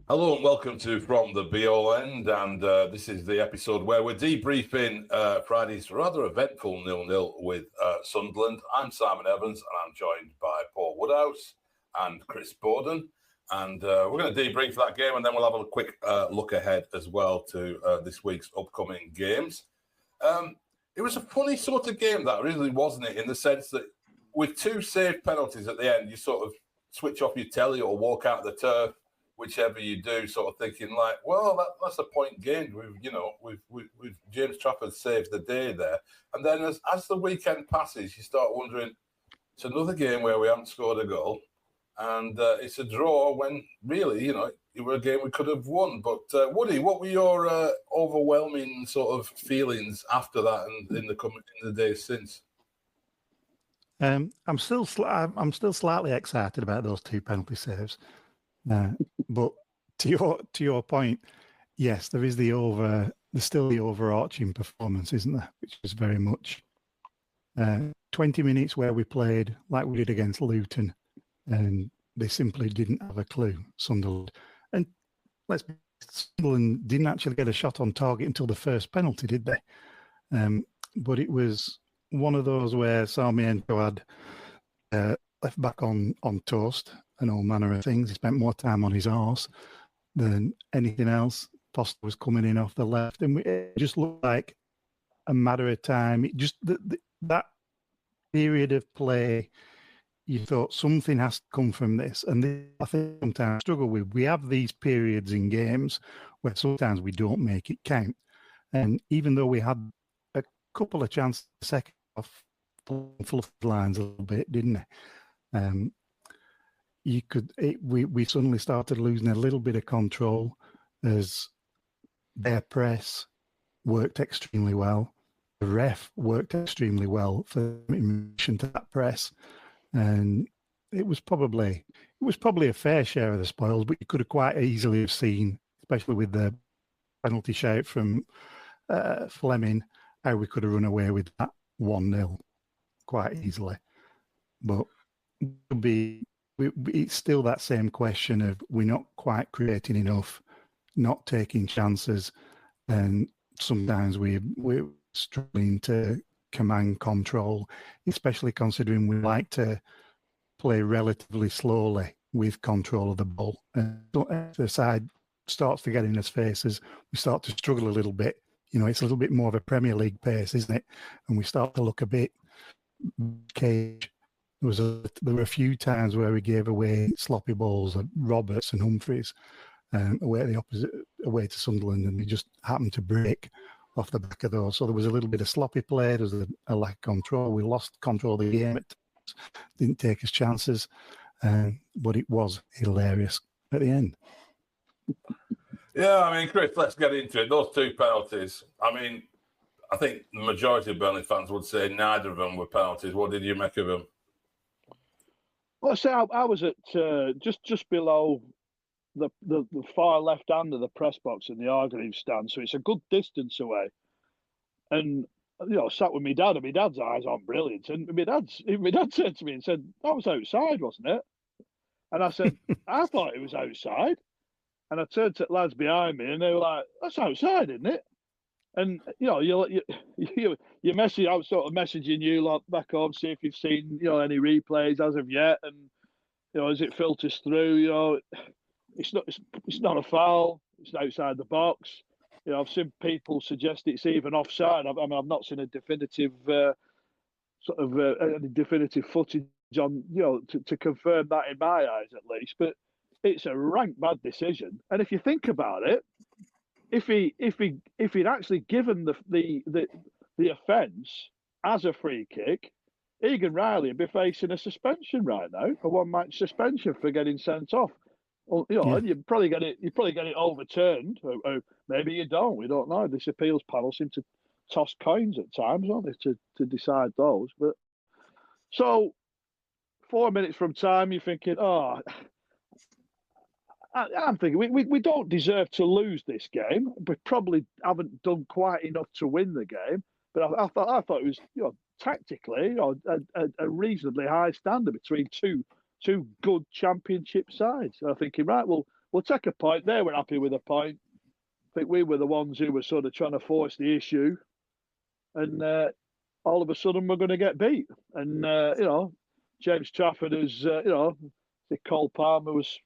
Hello and welcome to From the Be-All End, and this is the episode where we're debriefing Friday's rather eventful 0-0 with Sunderland. I'm Simon Evans and I'm joined by Paul Woodhouse and Chris Bowden, and we're going to debrief that game and then we'll have a quick look ahead as well to this week's upcoming games. It was a funny sort of game, that really, wasn't it, in the sense that with two saved penalties at the end, you sort of switch off your telly or walk out the turf, whichever you do, sort of thinking like, well, that's a point gained. We've James Trafford saved the day there. And then as the weekend passes, you start wondering, it's another game where we haven't scored a goal. And it's a draw when really, it were a game we could have won. But Woody, what were your overwhelming sort of feelings after that and in the days since? I'm still slightly excited about those two penalty saves. But to your point, yes, there's still the overarching performance, isn't there? Which is very much 20 minutes where we played like we did against Luton, and they simply didn't have a clue, Sunderland. And Sunderland didn't actually get a shot on target until the first penalty, did they? But it was one of those where Sarmiento had left back on toast and all manner of things. He spent more time on his arse than anything else. Foster was coming in off the left, and it just looked like a matter of time. It just that period of play, you thought something has to come from this. And I think sometimes I struggle with. We have these periods in games where sometimes we don't make it count. And even though we had a couple of chances second off, fluff lines a little bit, didn't it? We suddenly started losing a little bit of control as their press worked extremely well. The ref worked extremely well for in relation to that press, and it was probably a fair share of the spoils, but you could have quite easily have seen, especially with the penalty shout from Fleming, how we could have run away with that 1-0 quite easily. But it's still that same question of we're not quite creating enough, not taking chances, and sometimes we're struggling to command control, especially considering we like to play relatively slowly with control of the ball. And the side starts to get in us faces, we start to struggle a little bit. It's a little bit more of a Premier League pace, isn't it? And we start to look a bit cage. There were a few times where we gave away sloppy balls at Roberts and Humphreys away to Sunderland, and we just happened to break off the back of those. So there was a little bit of sloppy play. There was a lack of control. We lost control of the game at times, didn't take us chances, but it was hilarious at the end. Yeah, Chris, let's get into it. Those two penalties, I think the majority of Burnley fans would say neither of them were penalties. What did you make of them? Well, I was at just below the far left hand of the press box in the Hargreaves stand, so it's a good distance away. And sat with my dad, and my dad's eyes aren't brilliant. And my dad said to me and said, "That was outside, wasn't it?" And I said, "I thought it was outside." And I turned to the lads behind me, and they were like, "That's outside, isn't it?" And you message. I was sort of messaging you lot back home, see if you've seen any replays as of yet, and as it filters through, it's not a foul. It's outside the box. I've seen people suggest it's even offside. I've not seen a definitive definitive footage on to confirm that in my eyes at least. But it's a rank bad decision. And if you think about it, if he'd actually given the offence as a free kick, Egan Riley would be facing a suspension right now, a 1-match suspension for getting sent off. Well, and you probably get it overturned, or maybe you don't. We don't know. This appeals panel seem to toss coins at times, don't they, to decide those. But so 4 minutes from time, you're thinking, I'm thinking we don't deserve to lose this game. We probably haven't done quite enough to win the game. But I thought it was tactically a reasonably high standard between two good championship sides. So I'm thinking, right, we'll take a point. They were happy with a point. I think we were the ones who were sort of trying to force the issue, and all of a sudden we're going to get beat. And James Trafford is Cole Palmer was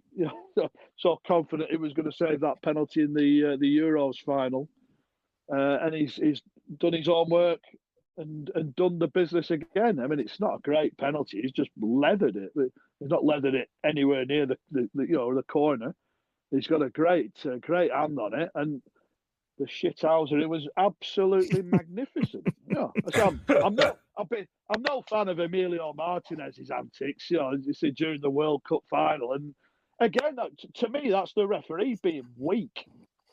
so confident he was going to save that penalty in the Euros final, and he's done his homework and done the business again. I mean, it's not a great penalty. He's just leathered it. He's not leathered it anywhere near the corner. He's got a great hand on it, and the shithouser, it was absolutely magnificent. So I'm no fan of Emilio Martinez's antics. You see during the World Cup final, and again, to me, that's the referee being weak.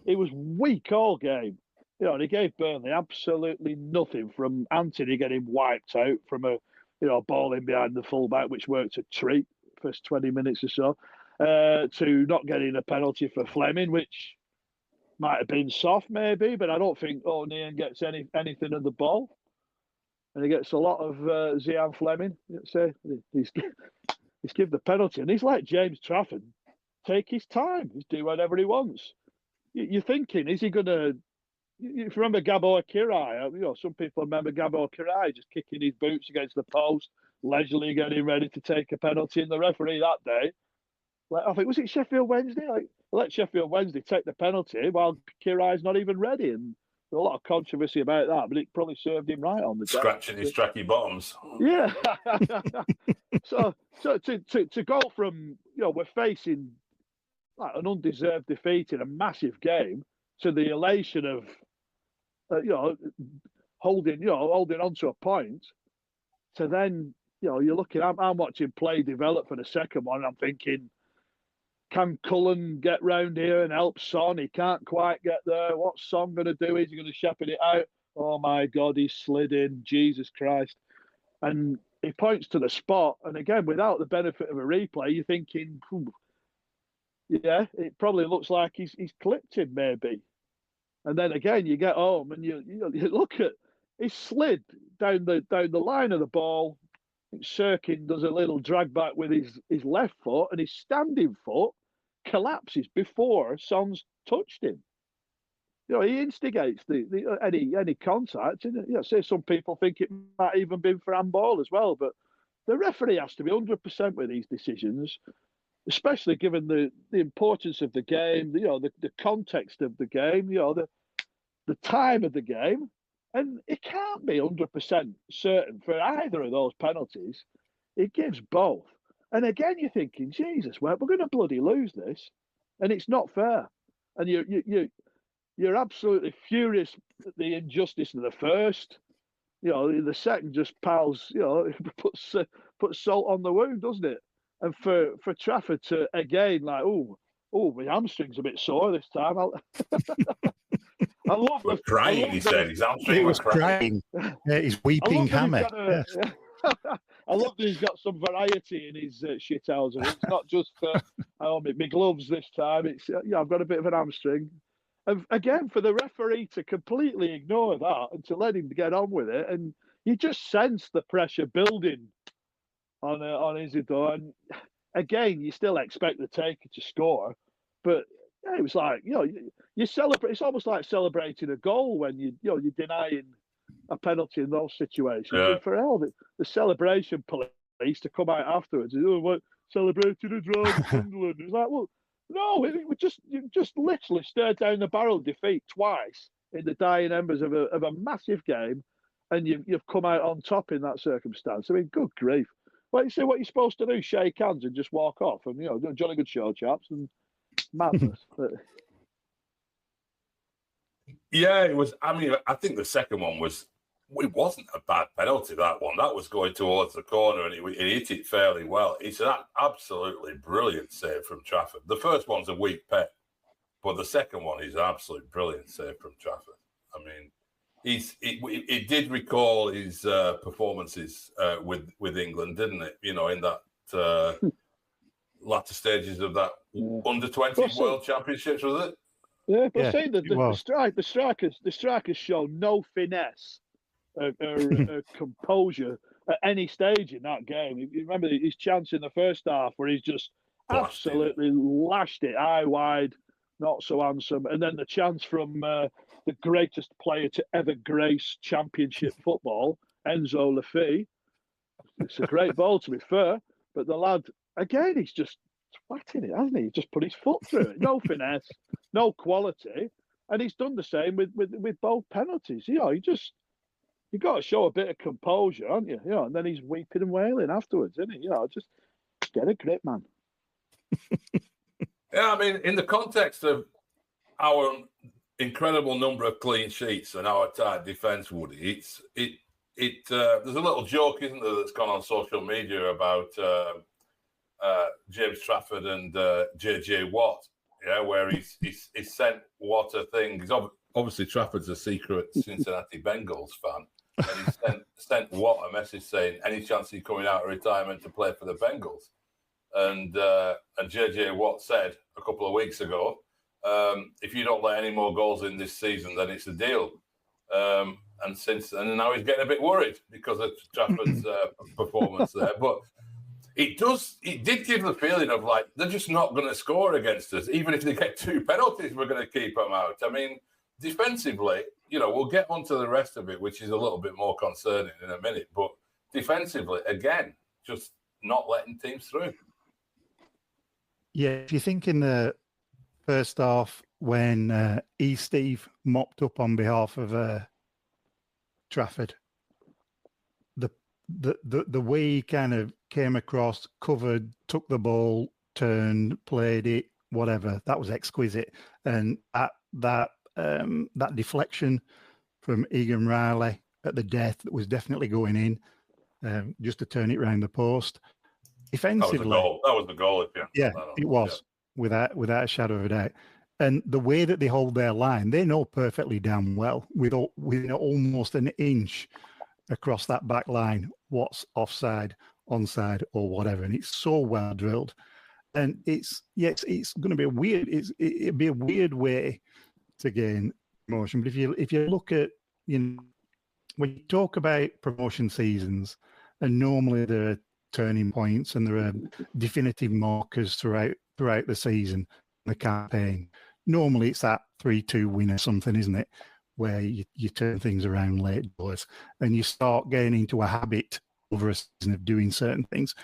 He was weak all game. And he gave Burnley absolutely nothing, from Anthony getting wiped out from a ball in behind the fullback, which worked a treat first 20 minutes or so, to not getting a penalty for Fleming, which might have been soft maybe, but I don't think O'Neill gets anything of the ball. And he gets a lot of Zian Fleming. He's give the penalty, and he's like James Trafford, take his time. He's do whatever he wants. You're thinking, is he going to... If you remember Gabo Akirai, some people remember Gabo Akirai just kicking his boots against the post, leisurely getting ready to take a penalty, and the referee that day, I think, was it Sheffield Wednesday? Let Sheffield Wednesday take the penalty while Kirai's not even ready, and there's a lot of controversy about that, but it probably served him right on the day. Scratching his tracky bottoms. Yeah. so to go from, we're facing like an undeserved defeat in a massive game, to the elation of holding on to a point, to then you're looking. I'm watching play develop for the second one, and I'm thinking, can Cullen get round here and help Son? He can't quite get there. What's Son going to do? Is he going to shepherd it out? Oh my God, he slid in. Jesus Christ! And he points to the spot, and again, without the benefit of a replay, you're thinking, yeah, it probably looks like he's clipped him maybe. And then again, you get home and you look at, he slid down the line of the ball. Sirkin does a little drag back with his left foot, and his standing foot collapses before Son's touched him. He instigates any contact. Say some people think it might even been for handball as well, but the referee has to be 100% with these decisions, especially given the importance of the game, the context of the game, the time of the game. And it can't be 100% certain for either of those penalties. It gives both. And again, you're thinking, Jesus, we're going to bloody lose this. And it's not fair. And you're absolutely furious at the injustice of the first. The second just piles, puts salt on the wound, doesn't it? And for Trafford to, again, like, my hamstring's a bit sore this time. I love the crying. He said his hamstring. He was crying. He's weeping hammer. I love that he's got some variety in his shithouser. It's not just my gloves this time. It's I've got a bit of an hamstring. And again, for the referee to completely ignore that and to let him get on with it, and you just sense the pressure building on Isidore. And again, you still expect the taker to score, but it was like you celebrate. It's almost like celebrating a goal when you're denying a penalty in those situations. Yeah. And for hell, the celebration police to come out afterwards, what celebrating a draw in Sunderland. It's like, well, no, you just literally stared down the barrel of defeat twice in the dying embers of a massive game, and you've come out on top in that circumstance. I mean, good grief! Well, you see what you're supposed to do: shake hands and just walk off, and jolly good show, chaps, and madness. But... Yeah, it was. I mean, I think the second one was it wasn't a bad penalty, that one. That was going towards the corner, and he hit it fairly well. It's an absolutely brilliant save from Trafford. The first one's a weak pet, but the second one is an absolute brilliant save from Trafford. I mean, it did recall his performances with England, didn't it? You know, in that latter stages of that under-20 World Championships, was it? Yeah, but saying that the strikers show no finesse or composure at any stage in that game. You remember his chance in the first half where he's just absolutely lashed it eye wide, not so handsome, and then the chance from the greatest player to ever grace Championship football, Enzo Laffi. It's a great ball, to be fair, but the lad again, he's just twatting it, hasn't he? He just put his foot through it. No finesse, no quality, and he's done the same with both penalties. You know, you got to show a bit of composure, aren't you? You know, and then he's weeping and wailing afterwards, isn't he? You know, just get a grip, man. Yeah, I mean, in the context of our incredible number of clean sheets and our tight defence, Woody, there's a little joke, isn't there, that's gone on social media about James Trafford and JJ Watt, yeah, where he's sent Watt a thing. He's obviously Trafford's a secret Cincinnati Bengals fan, and he sent Watt a message saying, any chance he's coming out of retirement to play for the Bengals? And JJ Watt said a couple of weeks ago, if you don't let any more goals in this season, then it's a deal. And now he's getting a bit worried because of Trafford's performance there. But it did give the feeling of like, they're just not going to score against us. Even if they get 2 penalties, we're going to keep them out. I mean, defensively, you know, we'll get onto the rest of it, which is a little bit more concerning in a minute. But defensively, again, just not letting teams through. Yeah, if you think in the first half when Steve mopped up on behalf of Trafford, the way he kind of came across, covered, took the ball, turned, played it, whatever, that was exquisite. And that deflection from Egan Riley at the death that was definitely going in, just to turn it round the post. Defensively, that was the goal. Yeah, it was, without a shadow of a doubt. And the way that they hold their line, they know perfectly damn well, within almost an inch across that back line, what's offside, onside, or whatever. And it's so well drilled. And it's going to be it'd be a weird way to gain promotion. But if you look at, you know, when you talk about promotion seasons, and normally there are turning points and there are definitive markers throughout the season, the campaign. Normally it's that 3-2 win or something, isn't it? Where you turn things around late doors and you start getting into a habit over a season of doing certain things.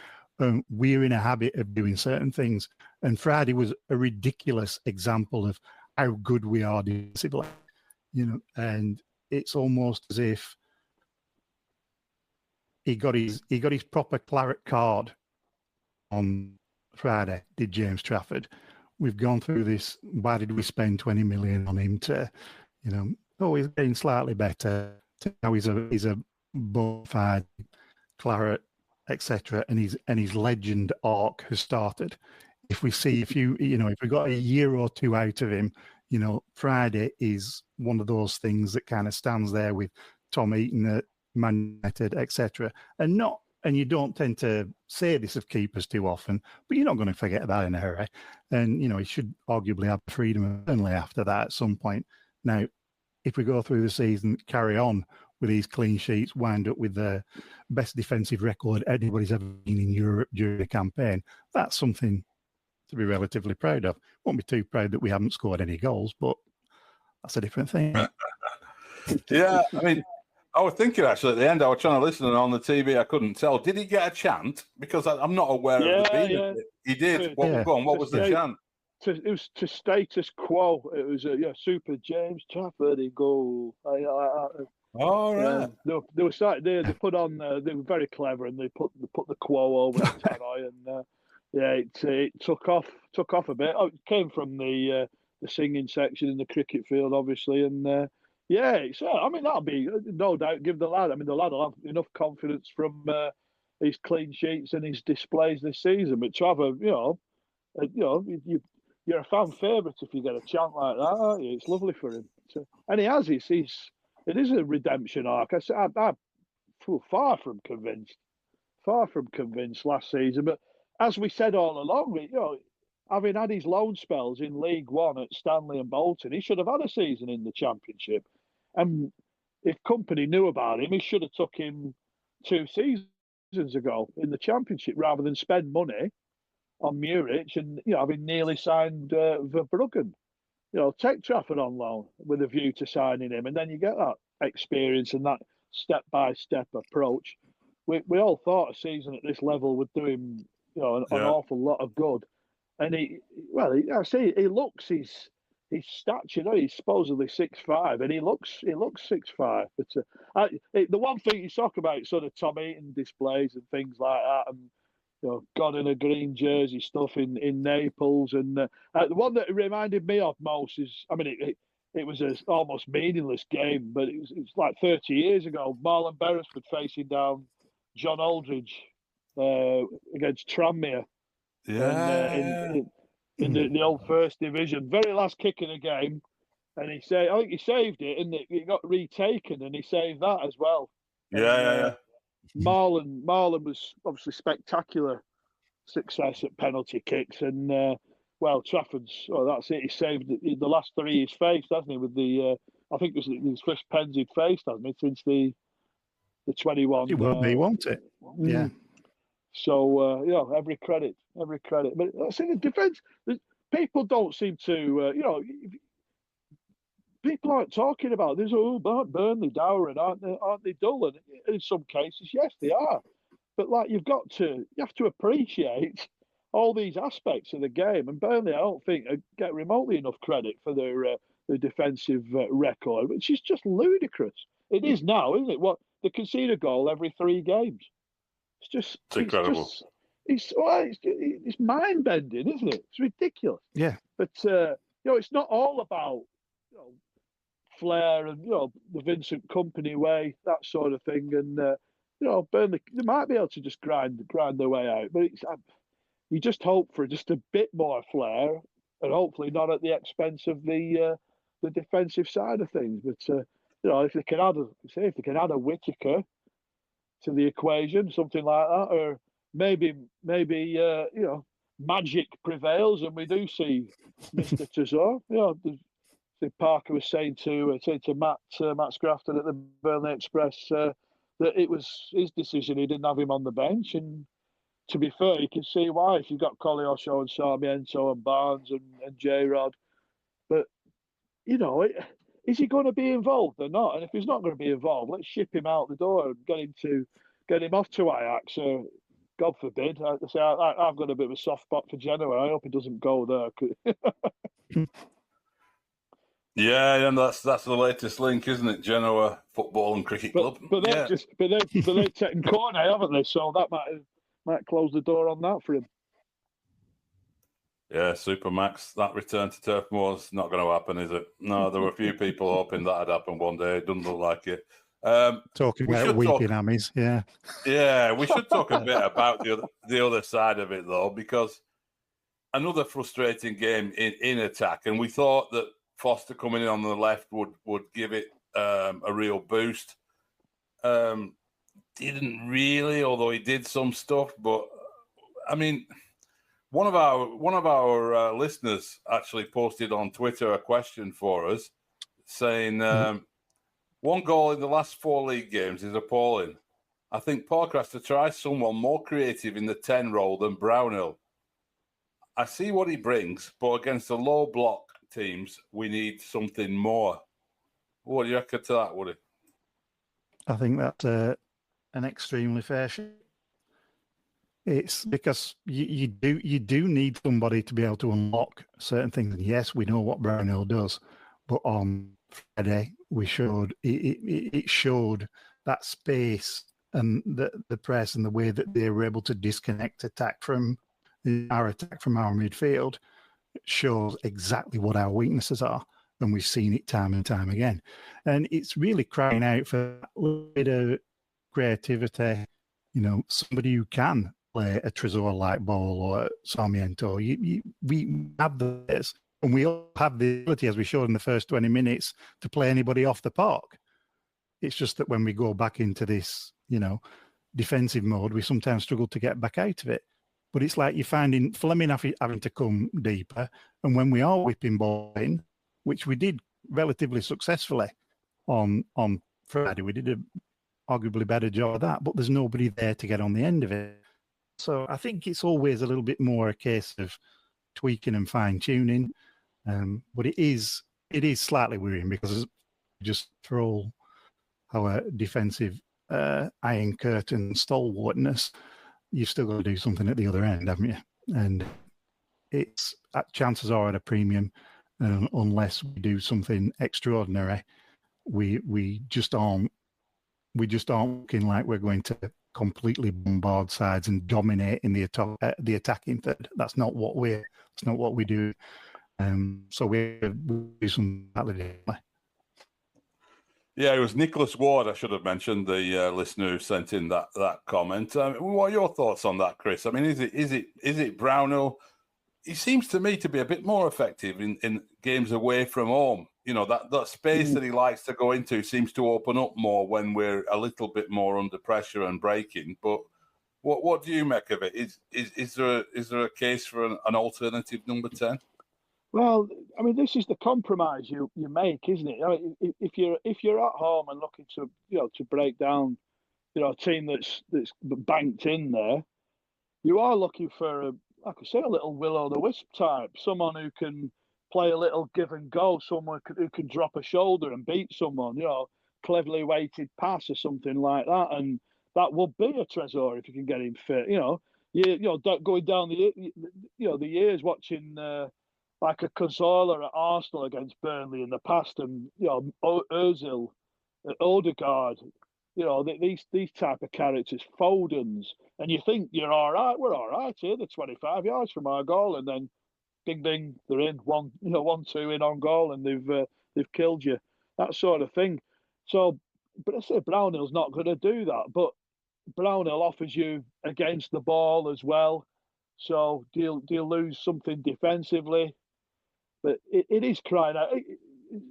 We're in a habit of doing certain things. And Friday was a ridiculous example of how good we are defensively, you know, and it's almost as if he got his proper claret card on Friday, did James Trafford. We've gone through this. Why did we spend 20 million on him to, you know, he's getting slightly better. Now he's a bona fide claret, etc. And his legend arc has started. If we see if we got a year or two out of him, you know, Friday is one of those things that kind of stands there with Tom Eaton at Man United, etc. And you don't tend to say this of keepers too often, but you're not going to forget that in a hurry. And, you know, he should arguably have freedom of Burnley after that at some point. Now, if we go through the season, carry on with these clean sheets, wind up with the best defensive record anybody's ever been in Europe during the campaign, that's something to be relatively proud of. Won't be too proud that we haven't scored any goals, but that's a different thing. Yeah, I mean, I was thinking actually at the end, I was trying to listen, and on the TV I couldn't tell. Did he get a chant? Because I'm not aware of the beat. Yeah. He did. What was the chant? It was to status quo. It was Super James Trafford goal. All right. They put on. They were very clever, and they put the quo over the Tannoy, and it took off a bit. Oh, it came from the singing section in the cricket field, obviously, and Yeah, I mean, that'll be no doubt. Give the lad. I mean, the lad will have enough confidence from his clean sheets and his displays this season. But to have you're a fan favourite if you get a chant like that, aren't you? It's lovely for him. And he has. It is a redemption arc. I'm far from convinced. Far from convinced last season. But as we said all along, having had his loan spells in League One at Stanley and Bolton, he should have had a season in the Championship. And if Company knew about him, he should have took him 2 seasons ago in the Championship rather than spend money on Muric and having nearly signed Verbruggen. Take Trafford on loan with a view to signing him, and then you get that experience and that step-by-step approach. We all thought a season at this level would do him, an awful lot of good. And he looks his stature. He's supposedly 6'5", and he looks 6'5". But the one thing you talk about, sort of Tom Eaton displays and things like that, and God in a green jersey stuff in Naples, and the one that reminded me of most is, I mean, it was an almost meaningless game, but it's like 30 years ago. Marlon Beresford facing down John Aldridge against Tranmere. Yeah. In the old First Division, very last kick of the game, and I think he saved it, and it got retaken, and he saved that as well. Yeah. Marlon was obviously spectacular success at penalty kicks, and Trafford's. Oh, that's it. He saved the last 3 he's faced, hasn't he? With the I think it was his first pens he'd faced, hasn't he? Since the 21. It won't be, won't it? Yeah. So every credit. But I think the defence, people don't seem to, people aren't talking about this. Aren't Burnley dour and aren't they dull? And in some cases, yes, they are. But you have to appreciate all these aspects of the game. And Burnley, I don't think get remotely enough credit for their defensive record, which is just ludicrous. It is now, isn't it? They concede a goal every 3 games. It's incredible. It's mind bending, isn't it? It's ridiculous. Yeah. But it's not all about flair and the Vincent Company way, that sort of thing. And Burnley, they might be able to just grind their way out, but you just hope for just a bit more flair, and hopefully not at the expense of the defensive side of things. But if they can add a Whittaker to the equation, something like that, or maybe magic prevails and we do see Mr. Tuzor. Parker was saying to Matt Scrafton at the Burnley Express that it was his decision. He didn't have him on the bench, and to be fair, you can see why if you've got Koleosho and Sarmiento and Barnes and J-Rod. But is he going to be involved or not? And if he's not going to be involved, let's ship him out the door and get him off to Ajax. Or, God forbid. I've got a bit of a soft spot for Genoa. I hope he doesn't go there. Yeah, and that's the latest link, isn't it? Genoa Football and Cricket Club. But they've taken Cornet, haven't they? So that might close the door on that for him. Yeah, Supermax, that return to Turf Moor's not going to happen, is it? No, there were a few people hoping that'd happen one day. It doesn't look like it. Talking about weeping hammies, yeah. Yeah, we should talk a bit about the other side of it, though, because another frustrating game in attack, and we thought that Foster coming in on the left would give it a real boost. Didn't really, although he did some stuff. But I mean, one of our listeners actually posted on Twitter a question for us, saying 1 goal in the last 4 league games is appalling. I think Parker has to try someone more creative in the 10 role than Brownhill. I see what he brings, but against the low block teams, we need something more. What do you reckon to that, Woody? I think that's an extremely fair shot. It's because you do need somebody to be able to unlock certain things. And yes, we know what Brownhill does, but on Friday we showed it showed that space and the press and the way that they were able to disconnect attack from our midfield shows exactly what our weaknesses are. and we've seen it time and time again. And it's really crying out for a little bit of creativity, somebody who can play a Tresor-like ball or a Sarmiento. We have this, and we all have the ability, as we showed in the first 20 minutes, to play anybody off the park. It's just that when we go back into this, defensive mode, we sometimes struggle to get back out of it. But it's like you're finding Fleming having to come deeper, and when we are whipping ball in, which we did relatively successfully on Friday, we did a arguably better job of that, but there's nobody there to get on the end of it. So I think it's always a little bit more a case of tweaking and fine-tuning. But it is slightly worrying because just for all our defensive iron curtain stalwartness, you've still got to do something at the other end, haven't you? And chances are at a premium, unless we do something extraordinary, we just aren't looking like we're going to completely bombard sides and dominate in the attacking third. That's not what we do. So we do something slightly differently. Yeah, it was Nicholas Ward, I should have mentioned, the listener who sent in that comment. What are your thoughts on that, Chris? I mean, is it Brownhill? He seems to me to be a bit more effective in games away from home. That space that he likes to go into seems to open up more when we're a little bit more under pressure and breaking. But what do you make of it? Is there a case for an alternative number 10? Well, I mean, this is the compromise you make, isn't it? I mean, if you're at home and looking to to break down, a team that's banked in there, you are looking for like I say, a little will-o'-the-wisp type, someone who can play a little give and go, someone who can drop a shoulder and beat someone, cleverly weighted pass or something like that, and that would be a Tresor if you can get him fit. Going down the years watching. Like a Cazorla at Arsenal against Burnley in the past, and Ozil, Odegaard, these type of characters, Fodens, and you think you're all right. We're all right here. They're 25 yards from our goal, and then, bing bing, they're in 1-2 in on goal, and they've killed you. That sort of thing. So, but I say Brownhill's not going to do that. But Brownhill offers you against the ball as well. So do you lose something defensively? But it is crying out.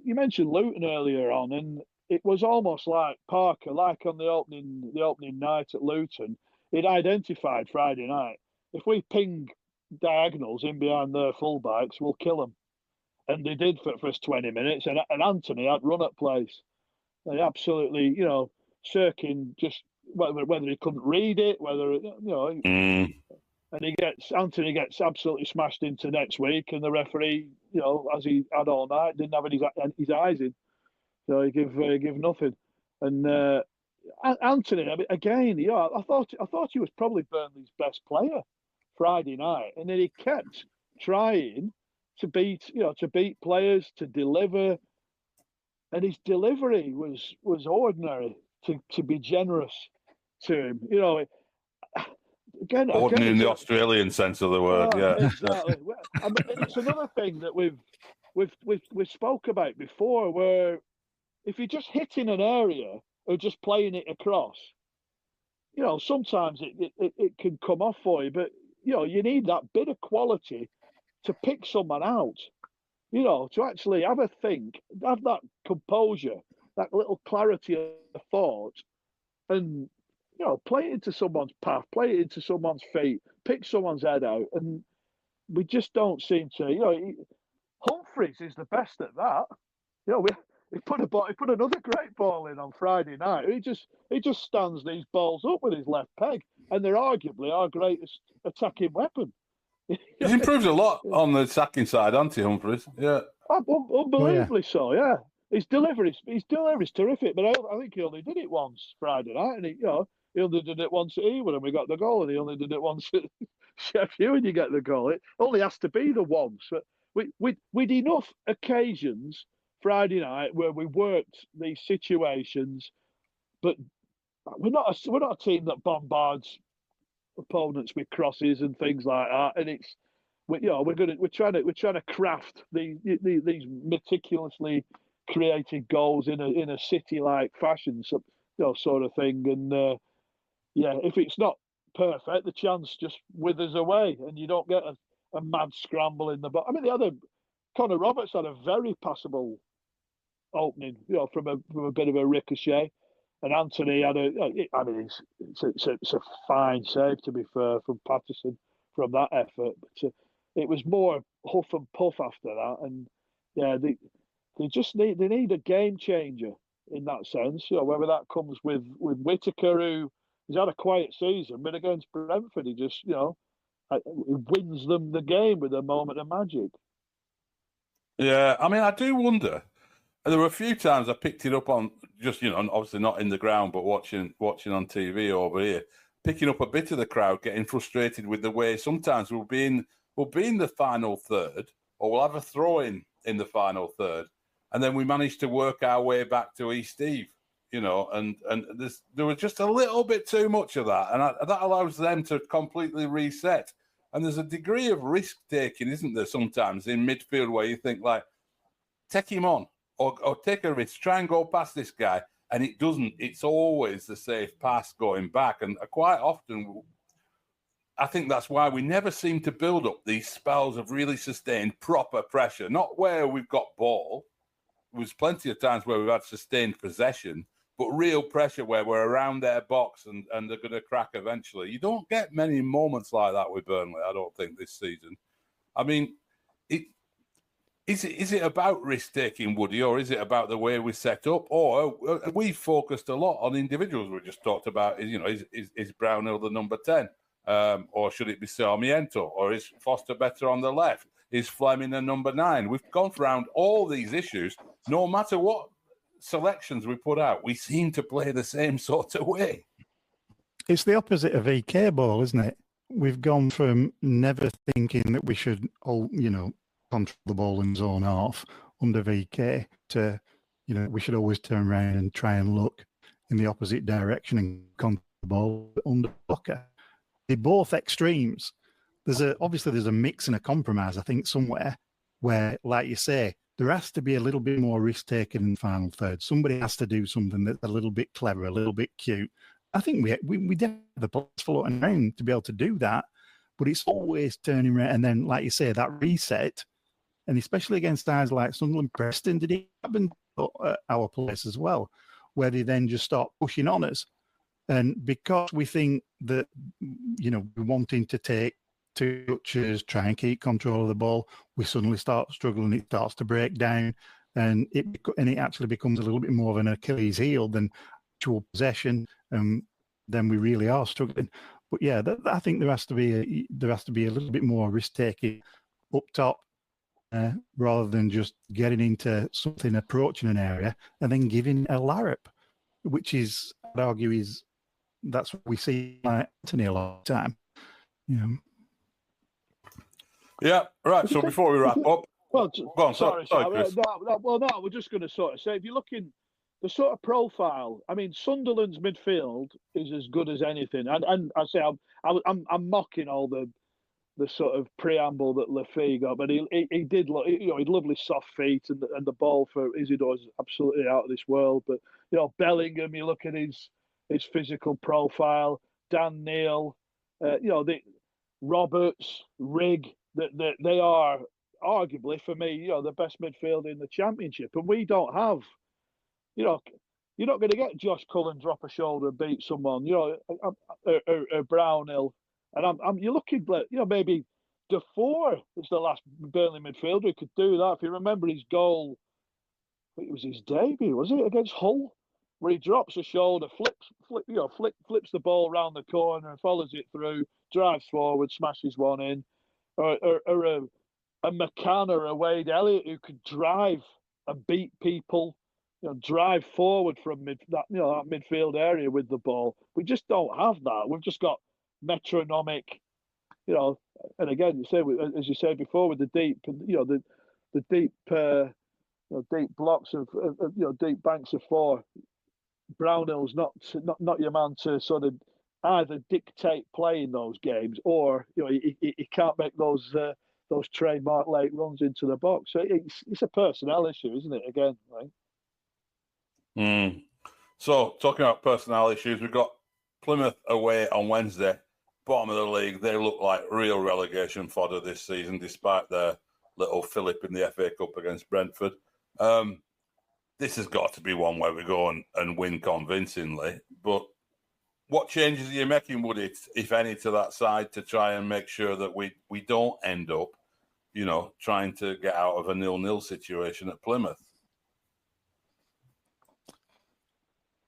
You mentioned Luton earlier on, and it was almost like Parker, like on the opening night at Luton, it identified Friday night. If we ping diagonals in behind their fullbacks, we'll kill them. And they did for the first 20 minutes, and Anthony had run at place. They absolutely, Sirkin just, whether he couldn't read it, whether, and Anthony gets absolutely smashed into next week, and the referee, as he had all night, didn't have his eyes in, so he give nothing. And Anthony, I mean, again, I thought he was probably Burnley's best player Friday night, and then he kept trying to beat players, to deliver, and his delivery was ordinary. To be generous to him, Again, in the Australian sense of the word, yeah. Exactly. I mean, it's another thing that we've spoke about before, where if you're just hitting an area or just playing it across, sometimes it can come off for you, but you need that bit of quality to pick someone out, to actually have a think, have that composure, that little clarity of thought, and play it into someone's path, play it into someone's feet, pick someone's head out, and we just don't seem to. Humphreys is the best at that. He put another great ball in on Friday night. He just stands these balls up with his left peg, and they're arguably our greatest attacking weapon. He's improved a lot on the attacking side, hasn't he, Humphreys? Yeah, unbelievably so. Yeah, his delivery's terrific, but I think he only did it once Friday night, and he only did it once at Ewood and we got the goal, and he only did it once at Sheffield and you get the goal. It only has to be the once. But we'd enough occasions Friday night where we worked these situations, but we're not a team that bombards opponents with crosses and things like that. And we're trying to craft these meticulously created goals in a City-like fashion, sort of thing. And if it's not perfect, the chance just withers away, and you don't get a mad scramble in the box. I mean, Connor Roberts had a very passable opening, from a bit of a ricochet, and Anthony had it's a fine save, to be fair, from Patterson from that effort, but it was more huff and puff after that, and they just need a game changer in that sense. Whether that comes with Whittaker, who has had a quiet season, but against Brentford, he just he wins them the game with a moment of magic. Yeah, I mean, I do wonder. There were a few times I picked it up on just, obviously not in the ground, but watching on TV over here, picking up a bit of the crowd, getting frustrated with the way sometimes we'll be in the final third, or we'll have a throw in the final third, and then we manage to work our way back to East Eve, and there was just a little bit too much of that, and that allows them to completely reset. And there's a degree of risk taking, isn't there, sometimes in midfield, where you think, like, take him on, or take a risk, try and go past this guy, and it doesn't. It's always the safe pass going back, and quite often, I think that's why we never seem to build up these spells of really sustained, proper pressure. Not where we've got ball. There's plenty of times where we've had sustained possession, but real pressure where we're around their box and they're going to crack eventually. You don't get many moments like that with Burnley, I don't think, this season. I mean, Is it about risk-taking, Woody, or is it about the way we set up? Or we focused a lot on individuals. We just talked about, is Brownhill the number 10? Or should it be Sarmiento? Or is Foster better on the left? Is Fleming a number 9? We've gone around all these issues. No matter what selections we put out, we seem to play the same sort of way. It's the opposite of EK ball, isn't it? We've gone from never thinking that we should, control the ball in zone half under VK to, we should always turn around and try and look in the opposite direction and control the ball under blocker. They're both extremes. There's a mix and a compromise, I think, somewhere where, like you say, there has to be a little bit more risk taken in the final third. Somebody has to do something that's a little bit clever, a little bit cute. I think we definitely have the players floating around to be able to do that, but it's always turning around. And then, like you say, that reset, and especially against guys like Sunderland, Preston, did it happen at our place as well, where they then just start pushing on us. And because we think that, we're wanting to take 2 touches, try and keep control of the ball, we suddenly start struggling. It starts to break down, and it actually becomes a little bit more of an Achilles heel than actual possession. Then we really are struggling. But yeah, I think there has to be a little bit more risk taking up top. Rather than just getting into something, approaching an area and then giving a larrup, which is, I'd argue, that's what we see like Anthony a lot of the time. Yeah, right. So before we wrap up, well, go on. Sorry, Chris. No, we're just going to sort of say, if you look in the sort of profile, I mean, Sunderland's midfield is as good as anything, and I say I'm mocking all the sort of preamble that Lafay got, but he did look, he had lovely soft feet, and the ball for Isidore is absolutely out of this world. But Bellingham, you look at his physical profile, Dan Neil, the Roberts, Rigg, that they are arguably for me, the best midfield in the Championship, and we don't have, you're not going to get Josh Cullen drop a shoulder and beat someone, or Brownhill. And you're looking, maybe Defoe is the last Burnley midfielder who could do that. If you remember his goal, I think it was his debut, was it, against Hull, where he drops a shoulder, flips the ball round the corner and follows it through, drives forward, smashes one in, or a McCann or a Wade Elliott who could drive and beat people, drive forward from that midfield area with the ball. We just don't have that. We've just got metronomic, and again, as you said before, with the deep, the deep, deep blocks of deep banks of 4. Brownhill's not your man to sort of either dictate play in those games, or he can't make those those trademark late runs into the box. So it's a personnel issue, isn't it? Again, right? So talking about personnel issues, we've got Plymouth away on Wednesday, bottom of the league. They look like real relegation fodder this season, despite their little fillip in the FA Cup against Brentford. This has got to be one where we go and win convincingly. But what changes are you making, would it, if any, to that side to try and make sure that we don't end up, trying to get out of a 0-0 situation at Plymouth?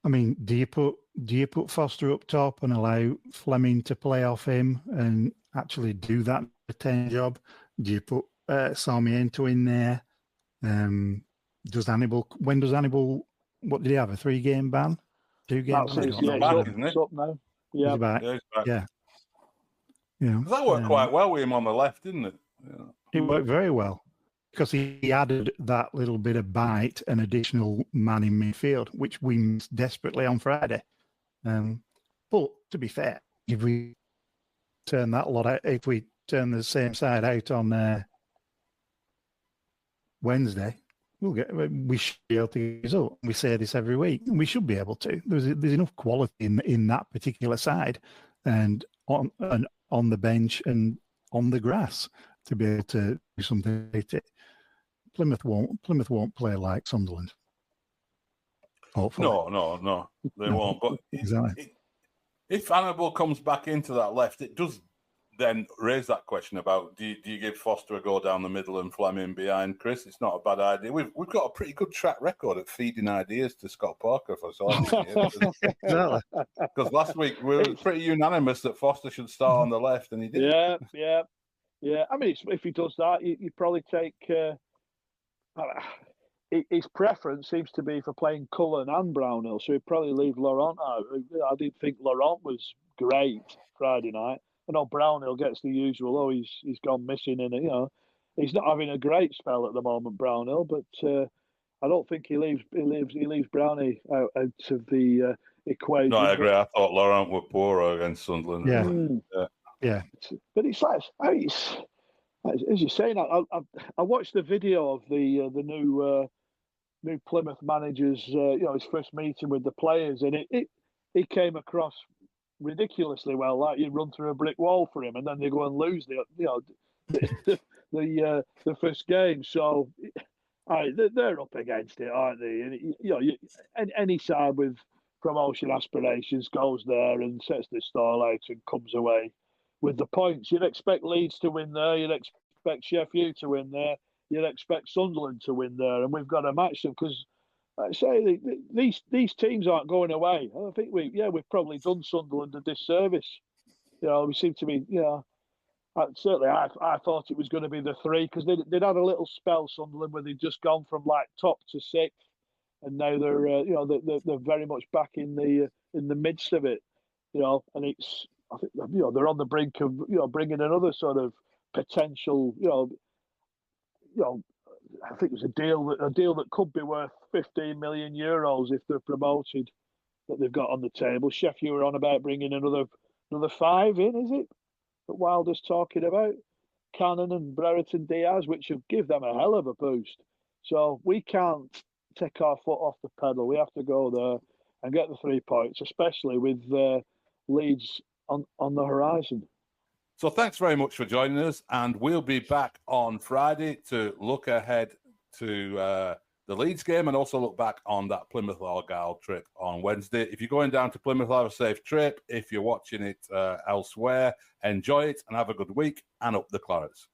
I mean, do you put Foster up top and allow Fleming to play off him and actually do that 10 job? Do you put Sarmiento in there? When does Hannibal, what did he have, a 3-game ban? 2-game ban? It's up now. Yeah. He's back. Yeah. That worked quite well with him on the left, didn't it? Yeah. It worked very well because he added that little bit of bite, an additional man in midfield, which we missed desperately on Friday. But to be fair, if we turn the same side out on Wednesday, we should be able to get a result. We say this every week, and we should be able to. There's enough quality in that particular side, and on the bench and on the grass to be able to do something with it. Plymouth won't play like Sunderland. Hopefully. No, they won't. But exactly. If Hannibal comes back into that left, it does then raise that question about do you give Foster a go down the middle and Fleming behind Chris? It's not a bad idea. We've got a pretty good track record at feeding ideas to Scott Parker for so long. Because last week we were pretty unanimous that Foster should start on the left, and he did. Yeah. I mean, if he does that, you probably take. His preference seems to be for playing Cullen and Brownhill, so he'd probably leave Laurent out. I didn't think Laurent was great Friday night. I know Brownhill gets the usual. He's gone missing, and he's not having a great spell at the moment, Brownhill. But I don't think he leaves Brownie out of the equation. No, I agree. I thought Laurent were poor against Sunderland. Yeah. But it's like as you're saying, I watched the video of the new Plymouth manager's his first meeting with the players, and it came across ridiculously well. Like you run through a brick wall for him, and then they go and lose the first game. So they're up against it, aren't they? And any side with promotion aspirations goes there and sets the stall out and comes away with the points. You'd expect Leeds to win there. You'd expect Sheffield to win there. You'd expect Sunderland to win there, and we've got to match them because. I say these teams aren't going away. I think we've probably done Sunderland a disservice. We seem to be. Certainly I thought it was going to be the 3 because they'd had a little spell Sunderland where they'd just gone from like top to 6th, and now they're very much back in the midst of it. And it's I think they're on the brink of bringing another sort of potential. I think it was a deal that could be worth 15 million euros if they're promoted that they've got on the table. Sheffield were on about bringing another 5 in, is it? That Wilder's talking about Cannon and Brereton Diaz, which would give them a hell of a boost. So we can't take our foot off the pedal. We have to go there and get the 3 points, especially with Leeds on the horizon. So thanks very much for joining us, and we'll be back on Friday to look ahead to the Leeds game and also look back on that Plymouth-Argyle trip on Wednesday. If you're going down to Plymouth, have a safe trip. If you're watching it elsewhere, enjoy it and have a good week, and up the Clarets.